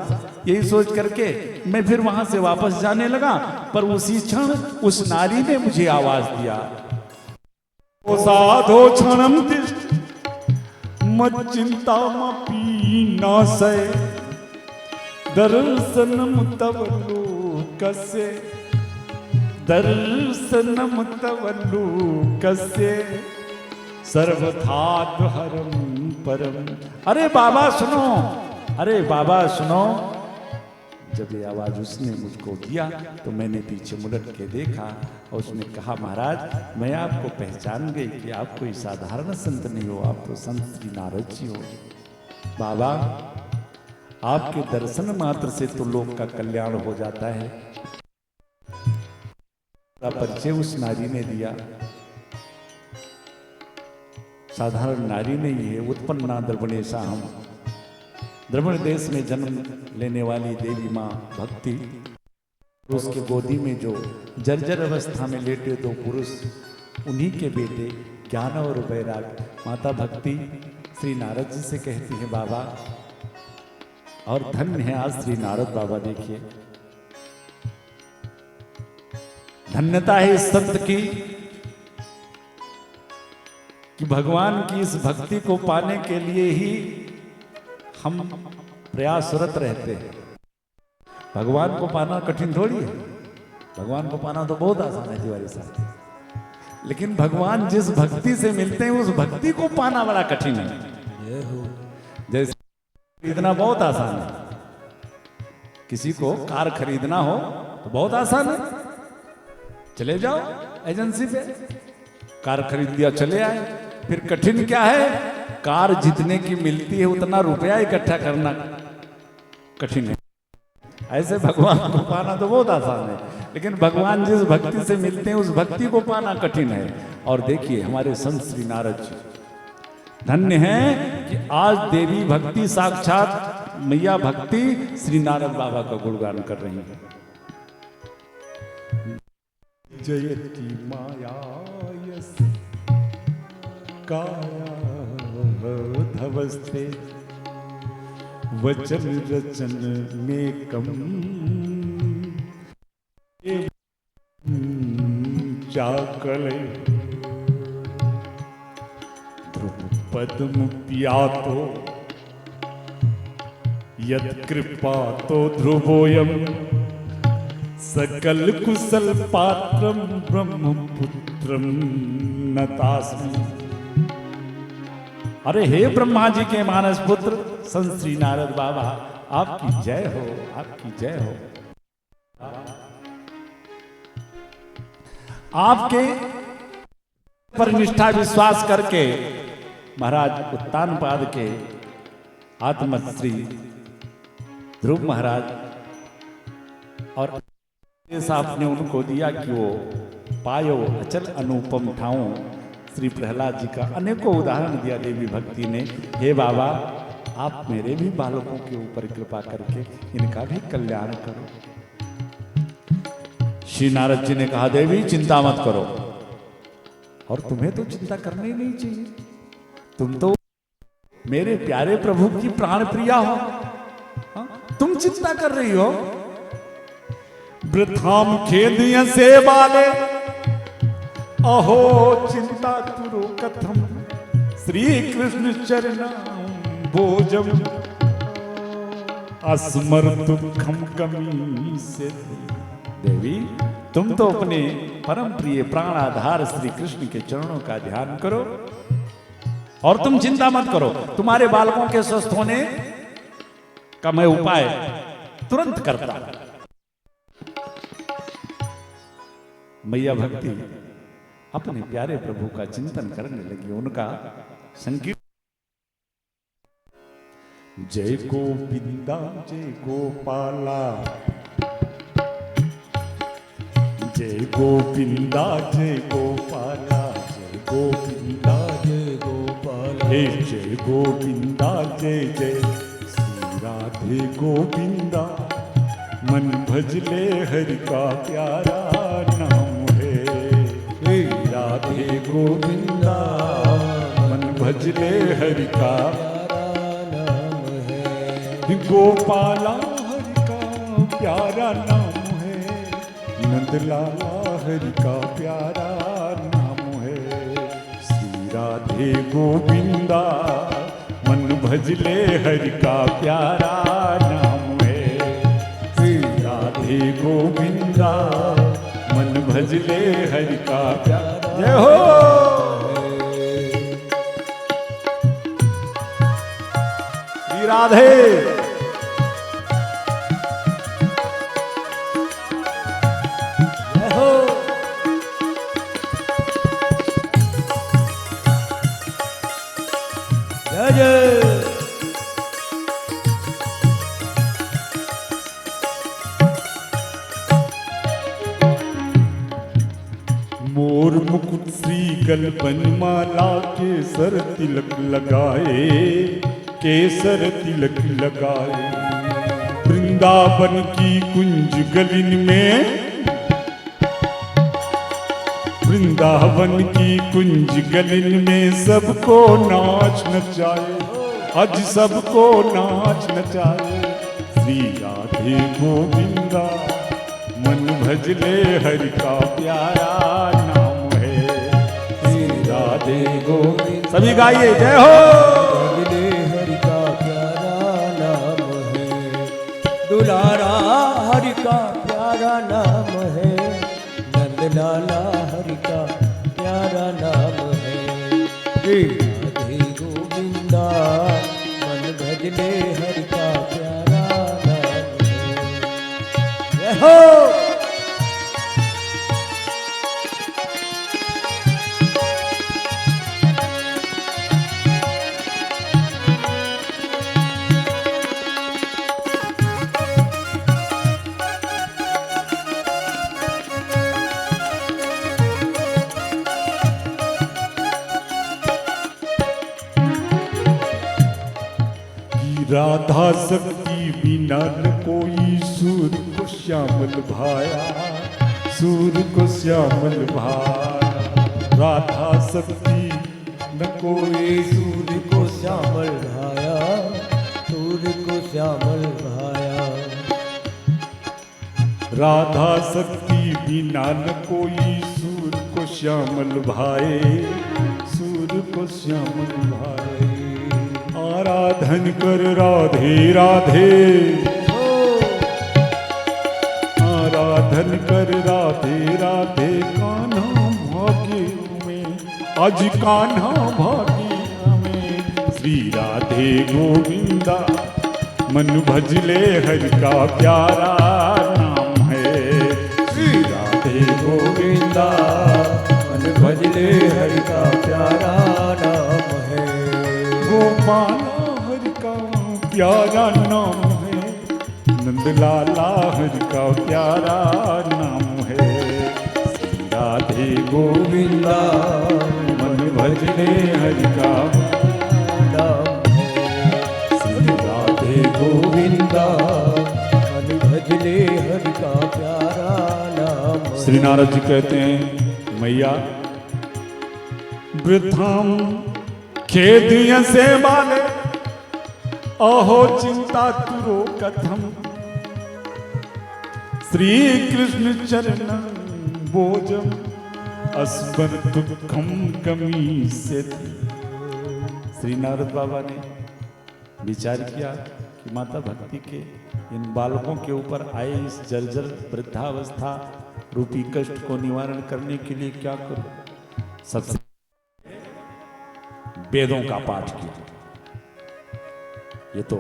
यही सोच करके मैं फिर वहां से वापस जाने लगा, पर उसी क्षण उस नारी ने मुझे आवाज दिया, साधो क्षणम तिष्ठ मच्चिंतामपि नासय दर्शनम तव लोकस्य, दर्शनम तव लोकस्य सर्वथात्हरम परम। अरे बाबा सुनो, अरे बाबा सुनो, जब ये आवाज उसने मुझको दिया तो मैंने पीछे मुड़क के देखा और उसने कहा, महाराज मैं आपको पहचान गई कि आप कोई साधारण संत नहीं हो, आप तो संत श्री नारद जी हो। बाबा आपके दर्शन मात्र से तो लोक का कल्याण हो जाता है। परिचय उस नारी ने दिया, साधारण नारी नहीं है, उत्पन्ना द्रविणेशा हम, द्रविण देश में जन्म लेने वाली देवी माँ भक्ति, उसके गोदी में जो जर्जर अवस्था में लेटे दो पुरुष, उन्हीं के बेटे ज्ञान और वैराग माता भक्ति श्री नारद जी से कहती है, बाबा और धन्य है आज श्री नारद बाबा। देखिए धन्यता है इस संत की कि भगवान की इस भक्ति को पाने के लिए ही हम प्रयासरत रहते हैं। भगवान को पाना कठिन थोड़ी है, भगवान को पाना तो बहुत आसान है तिवारी साहब, लेकिन भगवान जिस भक्ति से मिलते हैं उस भक्ति को पाना बड़ा कठिन है। जैसे खरीदना बहुत आसान है, किसी को कार खरीदना हो तो बहुत आसान है, चले जाओ एजेंसी पे, कार खरीद लिया चले आए। फिर कठिन क्या है, कार जितने की मिलती है उतना रुपया इकट्ठा करना कठिन है। ऐसे भगवान को पाना तो बहुत आसान है, लेकिन भगवान जिस भक्ति से मिलते हैं उस भक्ति को पाना कठिन है। और देखिए हमारे संत श्री नारद जी धन्य हैं कि आज देवी भक्ति साक्षात मैया भक्ति श्री नारद बाबा का गुणगान कर रही है। जयति माया काया धवस्ते वचन रचन में कम चाकले ध्रुव पद्म पियातो यत् कृपा तो ध्रुवोयम सकल कुशल पात्रम ब्रह्मपुत्रम नतास्मि। अरे हे ब्रह्मा जी के मानस पुत्र संत श्री नारद बाबा, आपकी जय हो, आपकी जय हो। आपके पर निष्ठा विश्वास करके महाराज उत्तानपाद के आत्मश्री ध्रुव महाराज और आपने उनको दिया कि वो पायो अचल अनुपम ठाऊं। श्री प्रहलाद जी का अनेकों उदाहरण दिया देवी भक्ति ने। हे बाबा आप मेरे भी बालकों के ऊपर कृपा करके इनका भी कल्याण करो। श्री नारद जी ने कहा, देवी चिंता मत करो, और तुम्हें तो चिंता करनी ही नहीं चाहिए, तुम तो मेरे प्यारे प्रभु की प्राण प्रिया हो। हा? तुम चिंता कर रही हो, वृथाम खेदिया से बाले अहो चिंता तुरो कथम श्री कृष्ण चरणा भोजम अस्मर दुखम कमी से। देवी तुम तो अपने परम प्रिय प्राणाधार श्री कृष्ण के चरणों का ध्यान करो और तुम चिंता मत करो। तुम्हारे बालकों के स्वस्थ होने का मैं उपाय तुरंत करता। मैया भक्ति अपने प्यारे प्रभु का चिंतन करने लगी। उनका संकीर्तन जय गोविंदा जय गोपाला, जय गोविंदा जय गोपाला, जय गोविंदा जय गोपाला, हे जय गोविंदा जय जय श्री राधे गोविंदा। मन भजले हरि का प्यारा नाम है, हे राधे गोविंदा। मन भजले हरि का गोपाला हरि का प्यारा नाम है, नंदलाला हरि का प्यारा नाम है। श्री राधे गोविंदा मन भजले हरि का प्यारा नाम है। श्री राधे गोविंदा मन भजले हरि का प्यारा। जय हो श्री राधे। जय मोर मुकुट श्री गलबन माला केसर तिलक लगाए, केसर तिलक लगाए। वृंदावन की कुंज गलिन में, वृंदावन की कुंज गलिन में सबको नाच नचाए, आज सबको नाच नचाए। श्री राधे गोविंदा मन भजले हरि का प्यारा नाम है, श्री राधे गोविंद। सभी गाइए जय हो। भजले हरि का प्यारा नाम है, दुलारा हरि का प्यारा नाम है, नंदलाला हरि का प्यारा नाम है। श्री राधे गोविंदा मन भजले हरि का प्यारा नाम है। जय हो। राधा शक्ति बिना न कोई सूर को श्यामल भाया, सूर को श्यामल भाया। राधा शक्ति न कोई सूर्य को श्यामल भाया, सूर्य को श्यामल भाया। राधा शक्ति बिना न कोई सूर को श्यामल भाए, सूर को श्यामल भाए। आराधन कर राधे राधे, आराधन कर राधे राधे। कान्हा भागे में, आज कान्हा भागे में। श्री राधे गोविंदा मन भजले हरि का प्यारा नाम है, श्री राधे गोविंदा मन भजले हरि का प्यारा नाम है। गोपाला हरि का प्यारा नाम है, नंदलाला हरि का प्यारा नाम है। श्री राधे गोविंदा मन भजले हरि का नाम है। श्री राधे गोविंदा मन भजले हरि का प्यारा नाम है। श्री नारद जी कहते हैं, मैया वृद्धाम खेदिया से बाले, अहो चिंता तुरो कथम। श्री कृष्ण चरण बोजम अस्वर दुखम कमी से। श्री नारद बाबा ने विचार किया कि माता भक्ति के इन बालकों के ऊपर आए इस जर्जर वृद्धावस्था रूपी कष्ट को निवारण करने के लिए क्या करूं। सबसे वेदों का पाठ किया। ये तो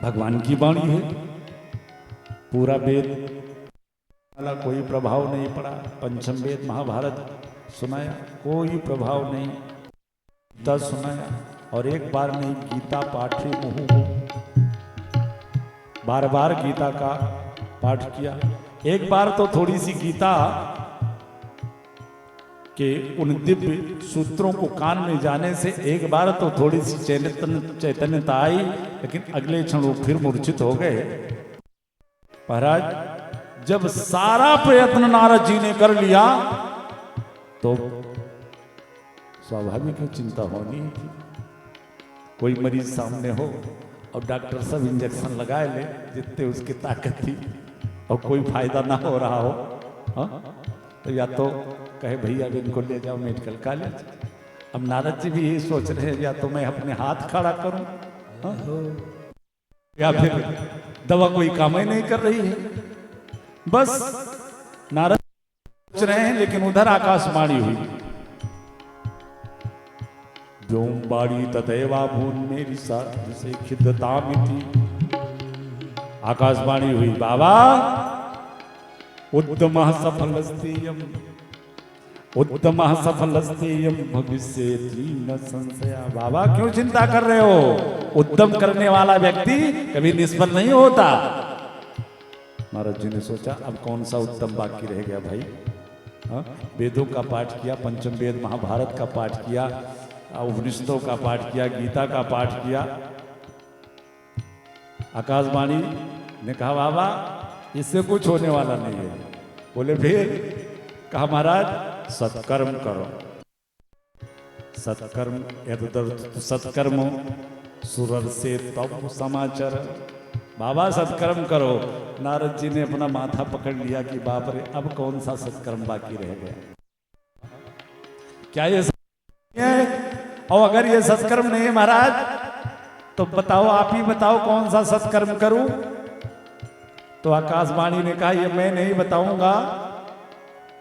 भगवान की वाणी है, पूरा वेद वाला कोई प्रभाव नहीं पड़ा। पंचम वेद महाभारत सुनाया, कोई प्रभाव नहीं। गीता सुनाया, और एक बार नहीं, गीता पाठे मुहु, बार बार गीता का पाठ किया। एक बार तो थोड़ी सी गीता के उन दिव्य सूत्रों को कान में जाने से एक बार तो थोड़ी सी चैतन्यता आई, लेकिन अगले क्षण वो फिर मूर्छित हो गए। महाराज जब सारा प्रयत्न नारद जी ने कर लिया तो स्वाभाविक है चिंता होनी थी। कोई मरीज सामने हो और डॉक्टर सब इंजेक्शन लगाए ले जितने उसकी ताकत थी, और कोई फायदा ना हो रहा हो, तो या तो कहे भैया अब इनको ले जाओ मेडिकल कॉलेज। अब नारद जी भी यही सोच रहे हैं, या तो मैं अपने हाथ खड़ा करूं, या फिर दवा कोई काम ही नहीं कर रही है। बस नारद सोच रहे हैं, लेकिन उधर आकाशवाणी हुई, व्योम बाड़ी तदैवा भून मेरी साथ से खिदता मिटी। आकाशवाणी हुई, बाबा उद्यम सफलस्तेयम उत्तम सफलस्तेयम भविष्य न संशय। बाबा क्यों चिंता कर रहे हो? उत्तम करने वाला व्यक्ति कभी निष्फल नहीं होता। महाराज जी ने सोचा अब कौन सा उत्तम बाकी रह गया भाई। हाँ, वेदों का पाठ किया, पंचम वेद महाभारत का पाठ किया, उपनिषदों का पाठ किया, गीता का पाठ किया। आकाशवाणी ने कहा बाबा इससे कुछ होने वाला नहीं है। बोले फिर? कहा महाराज सत्कर्म करो। सत्कर्म सत्कर्म सुरर से तब समाचार। बाबा सत्कर्म करो। नारद जी ने अपना माथा पकड़ लिया कि बाप रे अब कौन सा सत्कर्म बाकी रह गया। क्या ये है? और अगर ये सत्कर्म नहीं है महाराज तो बताओ, आप ही बताओ कौन सा सत्कर्म करूं? तो आकाशवाणी ने कहा ये मैं नहीं बताऊंगा।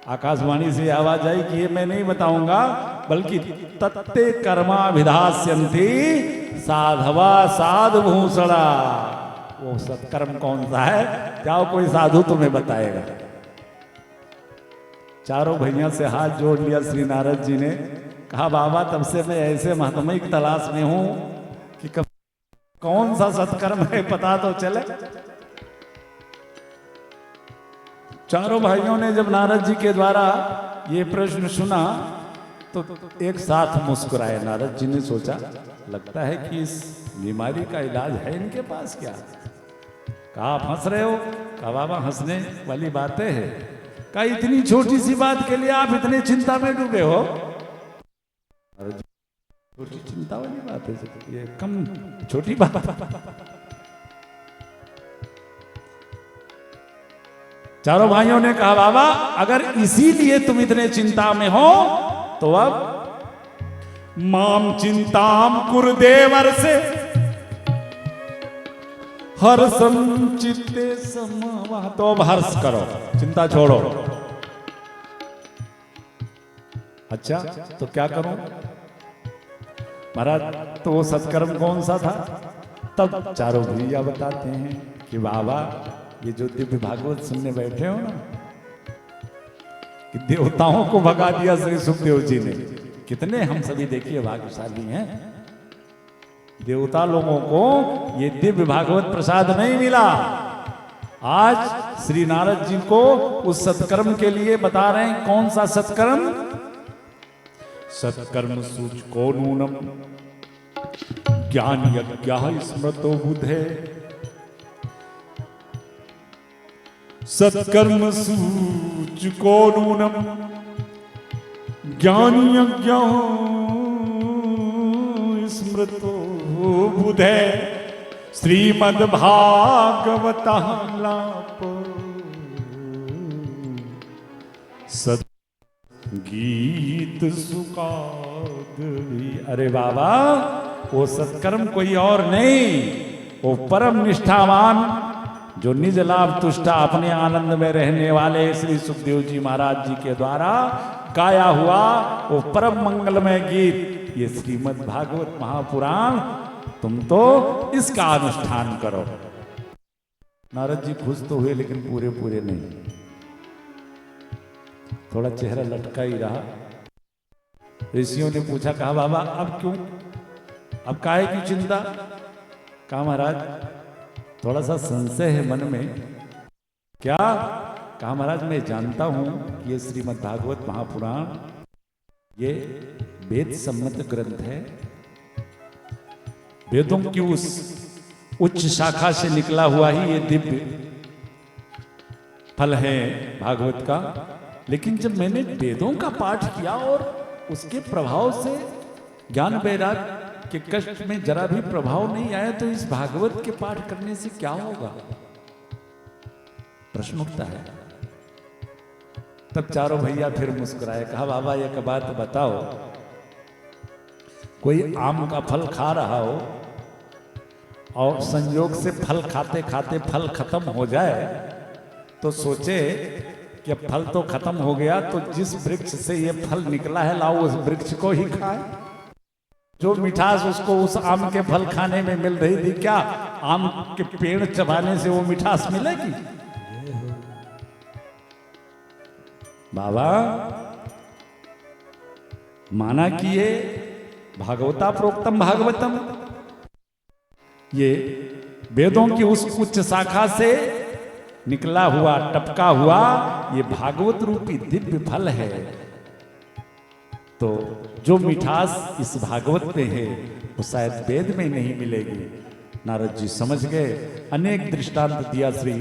आकाशवाणी से आवाज आई कि ये मैं नहीं बताऊंगा, बल्कि तत्ते कर्माभिधास्यन्ति साधवा साधुभूषणा। वो सत्कर्म कौन सा है? जाओ कोई साधु तुम्हें बताएगा। चारों भैया से हाथ जोड़ लिया श्री नारद जी ने। कहा बाबा तब से मैं ऐसे महात्मा की तलाश में हूं कि कौन सा सत्कर्म है पता तो चले। चारों भाइयों ने जब नारद जी के द्वारा ये प्रश्न सुना तो एक साथ मुस्कुराए। नारद जी ने सोचा लगता है कि इस बीमारी का इलाज है इनके पास क्या। कहा आप हंस रहे हो? कहा बाबा हंसने वाली बातें है। कहा इतनी छोटी सी बात के लिए आप इतने चिंता में डूबे हो? छोटी चिंता वाली बात है, ये कम छोटी बात। चारों भाइयों ने कहा बाबा अगर इसीलिए तुम इतने चिंता में हो तो अब माम चिंताम कुरुदेवर से हर्षम चित्ते समावा। तो अब हर्ष करो, चिंता छोड़ो। अच्छा तो क्या करूं महाराज? तो वो सत्कर्म कौन सा था? तब चारों भैया बताते हैं कि बाबा ये जो दिव्य भागवत सुनने बैठे हो ना, कि देवताओं को भगा दिया श्री सुखदेव जी ने। कितने हम सभी देखिए भाग्यशाली हैं। देवता लोगों को ये दिव्य भागवत प्रसाद नहीं मिला। आज श्री नारद जी को उस सत्कर्म के लिए बता रहे हैं। कौन सा सत्कर्म? सत्कर्म सूचको नूनम ज्ञान यज्ञ स्मृतो बुधे। सत्कर्म सूचको नूनम ज्ञान यज्ञ स्मृतो बुधे। श्रीमद् भागवत सत गीत सुकादि। अरे बाबा वो सत्कर्म कोई और नहीं, वो परम निष्ठावान जो निज लाभ तुष्टा अपने आनंद में रहने वाले श्री सुखदेव जी महाराज जी के द्वारा गाया हुआ वो परम मंगलमय गीत, ये श्रीमद् भागवत महापुराण। तुम तो इसका अनुष्ठान करो। नारद जी खुश तो हुए लेकिन पूरे पूरे नहीं, थोड़ा चेहरा लटका ही रहा। ऋषियों ने पूछा, कहा बाबा अब क्यों, अब काहे की चिंता? कहा महाराज थोड़ा सा संशय है मन में। क्या? कहा महाराज मैं जानता हूं कि ये श्रीमद् भागवत महापुराण ये वेद सम्मत ग्रंथ है, वेदों की उस उच्च शाखा से निकला हुआ ही ये दिव्य फल है भागवत का। लेकिन जब मैंने वेदों का पाठ किया और उसके प्रभाव से ज्ञान वैराग्य के कष्ट में जरा भी प्रभाव नहीं आया, तो इस भागवत के पाठ करने से क्या होगा? प्रश्न उठता है। तब चारों भैया फिर मुस्कुराए। कहा बाबा एक बात बताओ, कोई आम का फल खा रहा हो और संयोग से फल खाते खाते फल खत्म हो जाए तो सोचे कि फल तो खत्म हो गया, तो जिस वृक्ष से ये फल निकला है लाओ उस वृक्ष को ही खाए। जो मिठास उसको उस आम के फल खाने में मिल रही थी, क्या आम के पेड़ चबाने से वो मिठास मिलेगी? बाबा माना कि ये भागवता प्रोक्तम भागवतम, ये वेदों की उस उच्च शाखा से निकला हुआ टपका हुआ ये भागवत रूपी दिव्य फल है। तो जो मिठास इस भागवत में है वो शायद वेद में नहीं मिलेगी। नारद जी समझ गए, अनेक दृष्टांत दिया श्री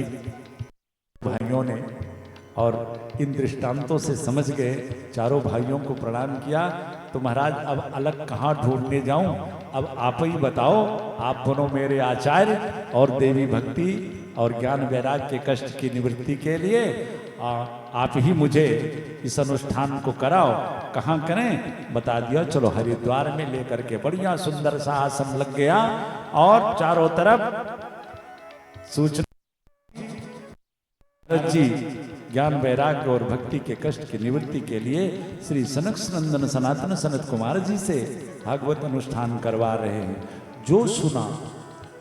भाइयों ने, और इन दृष्टांतों से समझ गए, चारों भाइयों को प्रणाम किया। तो महाराज अब अलग कहाँ ढूंढने जाऊं, अब आप ही बताओ, आप बनो मेरे आचार्य और देवी भक्ति और ज्ञान वैराग के कष्ट की निवृत्ति के लिए आप ही मुझे इस अनुष्ठान को कराओ। कहाँ करें बता दिया, चलो हरिद्वार में लेकर के बढ़िया सुंदर सा आसन लग गया और चारों तरफ सूचना जी ज्ञान वैराग्य और भक्ति के कष्ट की निवृत्ति के लिए श्री सनक नंदन सनातन सनत कुमार जी से भागवत अनुष्ठान करवा रहे हैं। जो सुना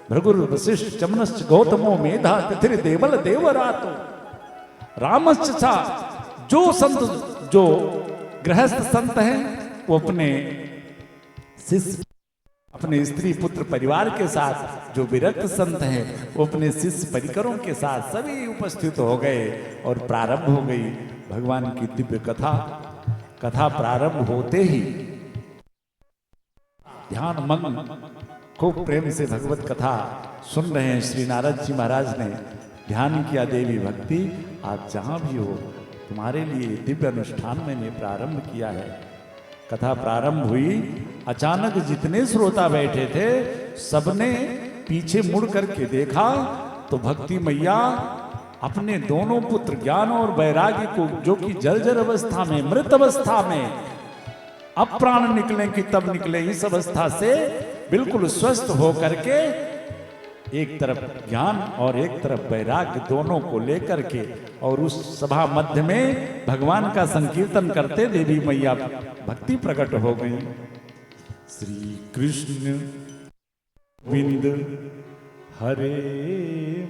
भृगुर वशिष्ठ चमनश्च गौतमो मेधा तिथिर देवल देवरातो रामश्च सा। जो संत, जो गृहस्थ संत हैं वो अपने शिष्य, अपने स्त्री पुत्र परिवार के साथ, जो विरक्त संत हैं वो अपने शिष्य परिकरों के साथ सभी उपस्थित हो गए और प्रारंभ हो गई भगवान की दिव्य कथा। कथा प्रारंभ होते ही ध्यान मग्न खूब प्रेम से भगवत कथा सुन रहे हैं श्री नारद जी महाराज ने ध्यान किया। देवी भक्ति आप जहां भी हो, तुम्हारे लिए दिव्य अनुष्ठान मैंने प्रारंभ किया है। कथा प्रारंभ हुई, अचानक जितने श्रोता बैठे थे सबने पीछे मुड़ करके देखा तो भक्ति मैया अपने दोनों पुत्र ज्ञान और वैराग्य को, जो कि जर्जर अवस्था में, मृत अवस्था में, अब प्राण निकले कि तब निकले, इस अवस्था से बिल्कुल स्वस्थ हो करके एक तरफ ज्ञान और एक तरफ वैराग्य दोनों को लेकर के और उस सभा मध्य में भगवान का संकीर्तन करते देवी मैया भक्ति प्रकट हो गई। श्री कृष्ण गोविंद हरे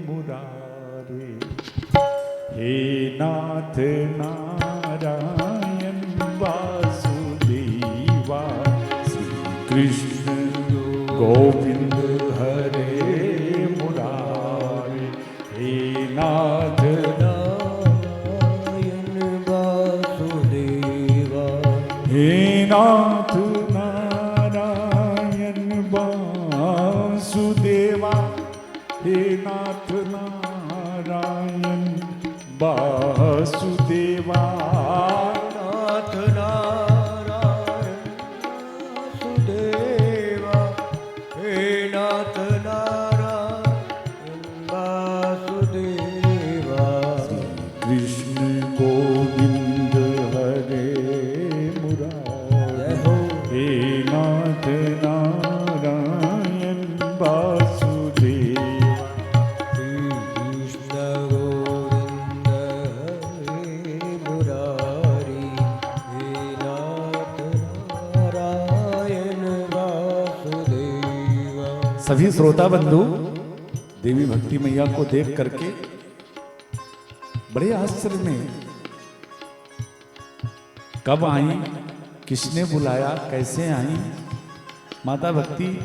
मुरारे, हे नाथ नारायण वासुदेवा। श्री कृष्ण गोविंद हरे मुरारे, हे नाथ नारायण वासुदेवा। हे नाथ नारायण वासुदेवा, हे नाथ नारायण वासुदेवा। नाथ नारायण वासुदेवा, हे नाथ नारायण वासुदेवा। कृष्ण गोविंद हरे मुरारे, हे नाथ नारायण वासुदेवा। श्री कृष्ण गोविंद हरे मुरारी, हे नाथ नारायण वासुदेवा। सभी श्रोता बंधु देवी भक्ति मैया को देख करके बड़े आश्चर्य में, कब आई, किसने बुलाया, कैसे आई। माता भक्ति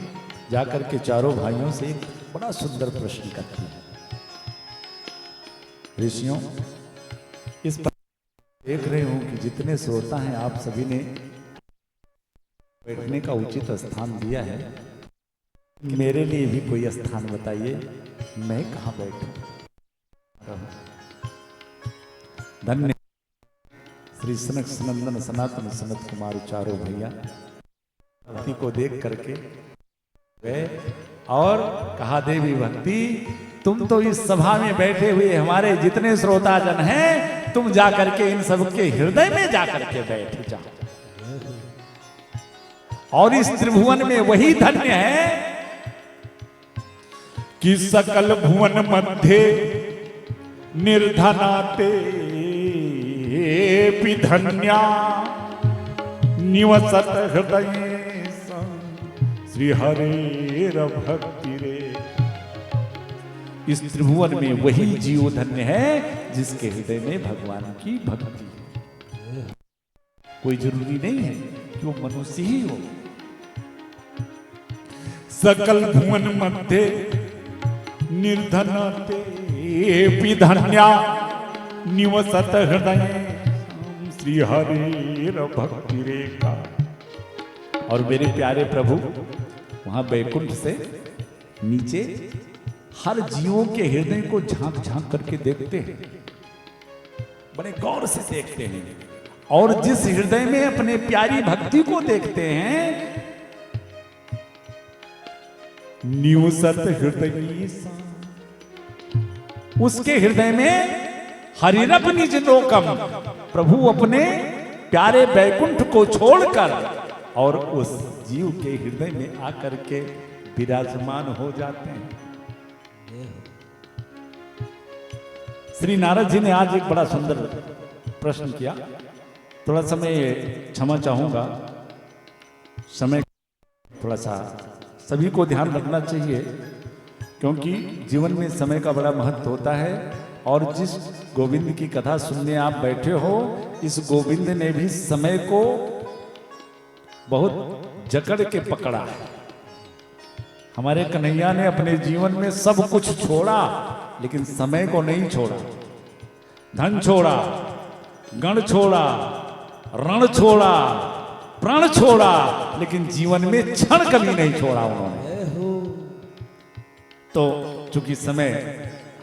जाकर के चारों भाइयों से एक बड़ा सुंदर प्रश्न करती है। ऋषियों, इस पर देख रहे हूं कि जितने श्रोता हैं आप सभी ने बैठने का उचित स्थान दिया है। मेरे लिए भी कोई स्थान बताइए, मैं कहाँ बैठूं। धन्य श्री सनक नंदन सनातन सनत कुमार चारों भैया भक्ति को देख करके गए और कहा, देवी भक्ति तुम तो इस सभा में बैठे हुए हमारे जितने श्रोताजन हैं, तुम जाकर के इन सबके हृदय में जाकर के बैठ जाओ। और इस त्रिभुवन में वही धन्य है कि सकल भुवन मध्य निर्धनाते धन्या निवसत हृदय श्री हरेर भक्ति रे। इस त्रिभुवन में वही जीव धन्य है जिसके हृदय में भगवान की भक्ति है। कोई जरूरी नहीं है कि वो मनुष्य ही हो। सकल भुवन मध्य निर्धन ते विधन्या निवसत हृदय श्री हरे भक्ति रेखा। और मेरे प्यारे प्रभु वहां बैकुंठ से नीचे हर जीवों के हृदय को झांक झांक करके देखते हैं, बड़े गौर से देखते हैं। और जिस हृदय में अपने प्यारी भक्ति को देखते हैं, निवसत हृदय उसके हृदय में हरिरप निज लोकम, प्रभु अपने प्यारे बैकुंठ को छोड़कर और उस जीव के हृदय में आकर के विराजमान हो जाते हैं। श्री नारद जी ने आज एक बड़ा सुंदर प्रश्न किया। थोड़ा समय क्षमा चाहूंगा, समय थोड़ा सा सभी को ध्यान रखना चाहिए, क्योंकि जीवन में समय का बड़ा महत्व होता है। और जिस गोविंद की कथा सुनने आप बैठे हो, इस गोविंद ने भी समय को बहुत जकड़ के पकड़ा है। हमारे कन्हैया ने अपने जीवन में सब कुछ छोड़ा, लेकिन समय को नहीं छोड़ा। धन छोड़ा, गण छोड़ा, रण छोड़ा, प्राण छोड़ा, लेकिन जीवन में क्षण कभी नहीं छोड़ा उन्होंने। तो चूंकि समय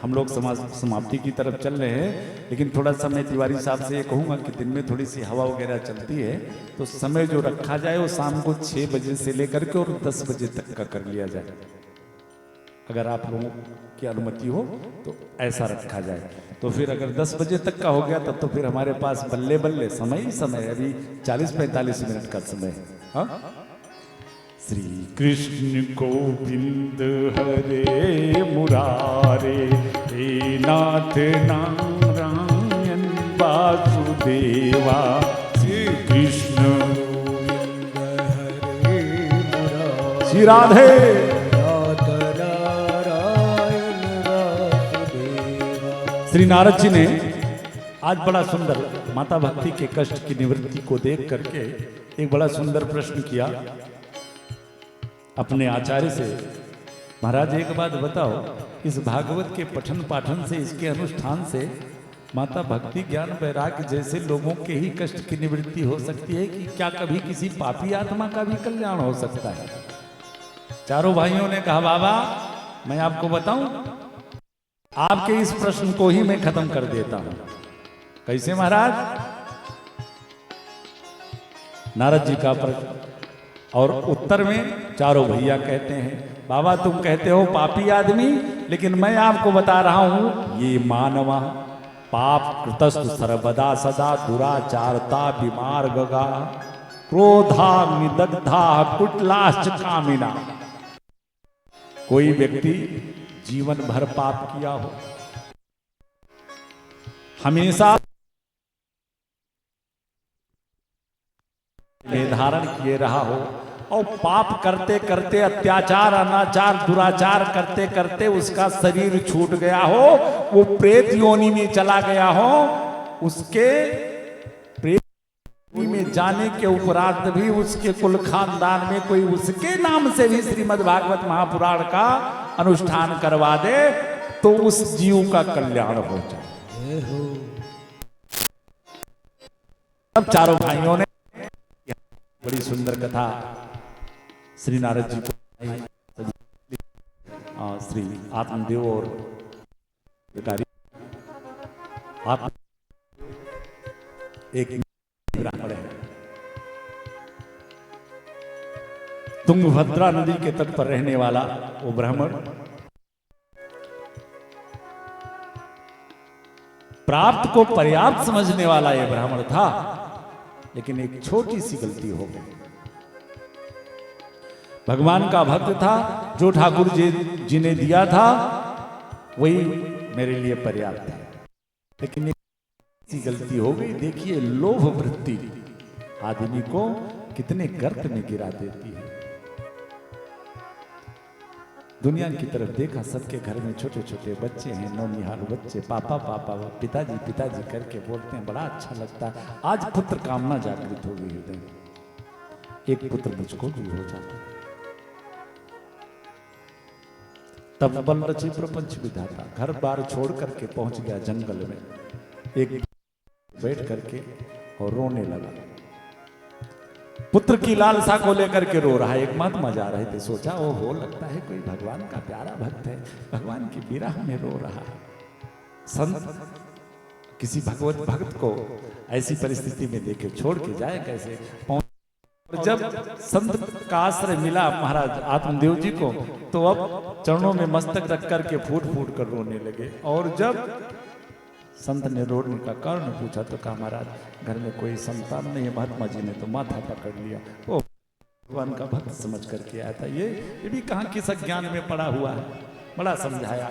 हम लोग समाप्ति की तरफ चल रहे हैं, लेकिन थोड़ा सा मैं तिवारी साहब से ये कहूँगा कि दिन में थोड़ी सी हवा वगैरह चलती है, तो समय जो रखा जाए वो शाम को 6 बजे से लेकर के और 10 बजे तक का कर लिया जाए। अगर आप लोगों की अनुमति हो तो ऐसा रखा जाए। तो फिर अगर 10 बजे तक का हो गया तब तो फिर हमारे पास बल्ले बल्ले समय ही समय, अभी 40-45 मिनट का समय है। हाँ? श्री कृष्ण गोविंद हरे मुरारे, हे नाथ नारायण वासुदेवा। श्री कृष्ण गोविंद हरे मुरारे, श्री राधे नाथ नारायण वासुदेवा। श्री नारद जी ने आज बड़ा सुंदर माता भक्ति के कष्ट की निवृत्ति को देख करके एक बड़ा सुंदर प्रश्न किया अपने आचार्य से। महाराज एक बात बताओ, इस भागवत के पठन पाठन से, इसके अनुष्ठान से माता भक्ति ज्ञान वैराग्य जैसे लोगों के ही कष्ट की निवृत्ति हो सकती है कि क्या कभी किसी पापी आत्मा का भी कल्याण हो सकता है? चारों भाइयों ने कहा बाबा मैं आपको बताऊं, आपके इस प्रश्न को ही मैं खत्म कर देता हूं। कैसे महाराज? नारद जी का प्रश्न और उत्तर में चारों भैया कहते हैं बाबा तुम कहते हो पापी आदमी, लेकिन मैं आपको बता रहा हूं ये मानवा पाप कृतस्तु सर्वदा सदा दुराचारता बीमार गगा क्रोधा निदग्धा कुटलाश्च कामिना। कोई व्यक्ति जीवन भर पाप किया हो, हमेशा निर्धारण किए रहा हो, और पाप करते करते अत्याचार अनाचार दुराचार करते करते उसका शरीर छूट गया हो, वो प्रेत योनि में चला गया हो, उसके प्रेत योनि में जाने के उपरांत भी उसके कुल खानदान में कोई उसके नाम से भी श्रीमद् भागवत महापुराण का अनुष्ठान करवा दे तो उस जीव का कल्याण हो जाए। अब चारों भाइयों ने बड़ी सुंदर कथा श्री नारद जी को श्री आत्मदेव और आप एक ब्राह्मण है, तुंगभद्रा नदी के तट पर रहने वाला वो ब्राह्मण प्राप्त को पर्याप्त समझने वाला ये ब्राह्मण था, लेकिन एक छोटी सी गलती हो गई। भगवान का भक्त था, जो ठाकुर जी ने दिया था वही मेरे लिए पर्याप्त है, लेकिन एक सी गलती हो गई। देखिए लोभ वृत्ति आदमी को कितने गर्त में गिरा देती है। दुनिया की तरफ देखा, सबके घर में छोटे छोटे बच्चे हैं, नौनिहाल बच्चे, पापा पापा पिताजी पिताजी करके बोलते हैं, बड़ा अच्छा लगता है। आज पुत्र कामना जागृत हो गई हृदय में, एक पुत्र मुझको भी हो जाता। तब बल रची प्रपंच विधाता घर बार छोड़ करके पहुंच गया जंगल में, एक बैठ करके और रोने लगा। पुत्र की लालसा को लेकर के रो रहा है। एक महात्मा जा रहे थे, सोचा ओ हो लगता है कोई भगवान का प्यारा भक्त है, भगवान की विरह में रो रहा है। संत किसी भगवत भक्त को ऐसी परिस्थिति में देखे छोड़ के जाए कैसे। और जब संत का आश्रय मिला महाराज आत्मदेव जी को, तो अब चरणों में मस्तक रख करके फूट फूट कर रोने लगे। और जब संत ने रोने का कारण पूछा तो कहा महाराज घर में कोई संतान नहीं है। महात्मा जी ने तो माथा पकड़ लिया, वो भगवान का भक्त समझ करके आया था। ये भी कहाँ किस ज्ञान में पड़ा हुआ है, बड़ा समझाया।